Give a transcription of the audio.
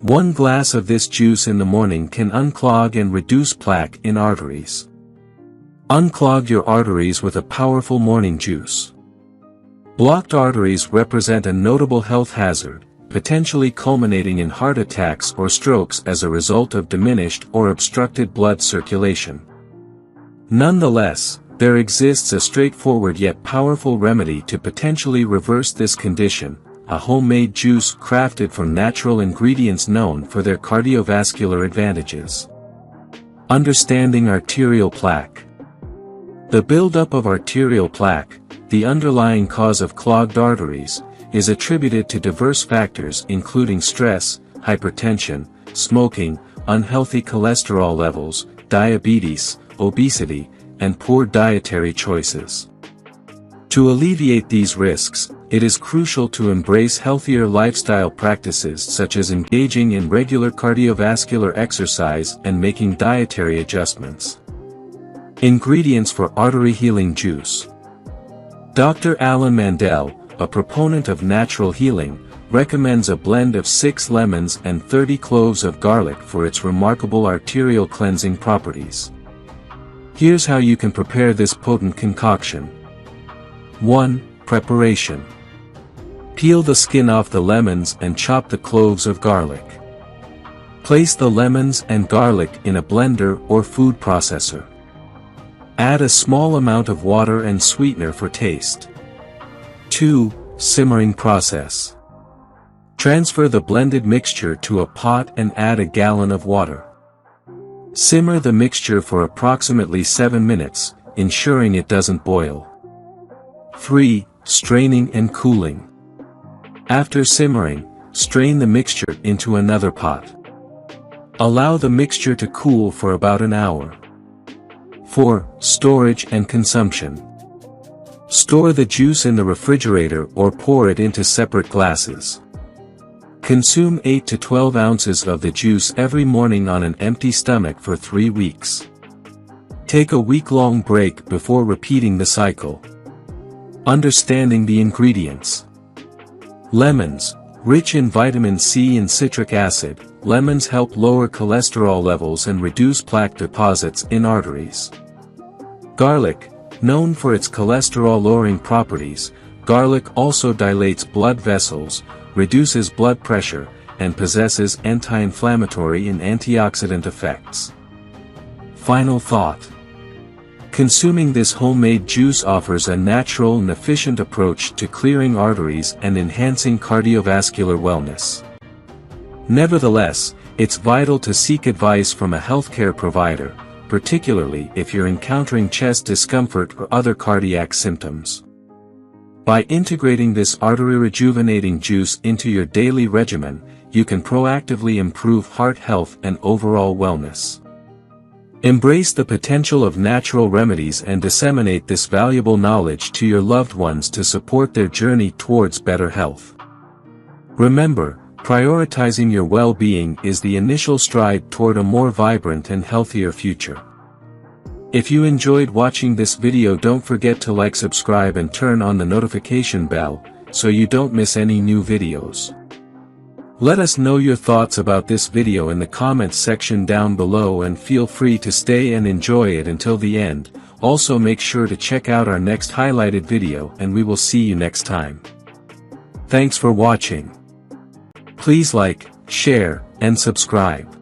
1 glass of this juice in the morning can unclog and reduce plaque in arteries. Unclog your arteries with a powerful morning juice. Blocked arteries represent a notable health hazard, potentially culminating in heart attacks or strokes as a result of diminished or obstructed blood circulation. Nonetheless, there exists a straightforward yet powerful remedy to potentially reverse this condition: a homemade juice crafted from natural ingredients known for their cardiovascular advantages. Understanding arterial plaque. The buildup of arterial plaque, the underlying cause of clogged arteries, is attributed to diverse factors including stress, hypertension, smoking, unhealthy cholesterol levels, diabetes, obesity, and poor dietary choices. To alleviate these risks, it is crucial to embrace healthier lifestyle practices such as engaging in regular cardiovascular exercise and making dietary adjustments. Ingredients for artery healing juice. Dr. Alan Mandel, a proponent of natural healing, recommends a blend of 6 lemons and 30 cloves of garlic for its remarkable arterial cleansing properties. Here's how you can prepare this potent concoction. 1. Preparation. Peel the skin off the lemons and chop the cloves of garlic. Place the lemons and garlic in a blender or food processor. Add a small amount of water and sweetener for taste. 2. Simmering process. Transfer the blended mixture to a pot and add a gallon of water. Simmer the mixture for approximately 7 minutes, ensuring it doesn't boil. 3. Straining and cooling. After simmering, strain the mixture into another pot. Allow the mixture to cool for about an hour. 4. Storage and consumption. Store the juice in the refrigerator or pour it into separate glasses. Consume 8 to 12 ounces of the juice every morning on an empty stomach for 3 weeks. Take a week-long break before repeating the cycle. Understanding the ingredients. Lemons. Rich in vitamin C and citric acid, lemons help lower cholesterol levels and reduce plaque deposits in arteries. Garlic. Known for its cholesterol-lowering properties, garlic also dilates blood vessels, reduces blood pressure, and possesses anti-inflammatory and antioxidant effects. Final thought. Consuming this homemade juice offers a natural and efficient approach to clearing arteries and enhancing cardiovascular wellness. Nevertheless, it's vital to seek advice from a healthcare provider, particularly if you're encountering chest discomfort or other cardiac symptoms. By integrating this artery rejuvenating juice into your daily regimen, you can proactively improve heart health and overall wellness. Embrace the potential of natural remedies and disseminate this valuable knowledge to your loved ones to support their journey towards better health. Remember, prioritizing your well-being is the initial stride toward a more vibrant and healthier future. If you enjoyed watching this video, don't forget to like, subscribe and turn on the notification bell, so you don't miss any new videos. Let us know your thoughts about this video in the comments section down below and feel free to stay and enjoy it until the end. Also make sure to check out our next highlighted video and we will see you next time. Thanks for watching. Please like, share, and subscribe.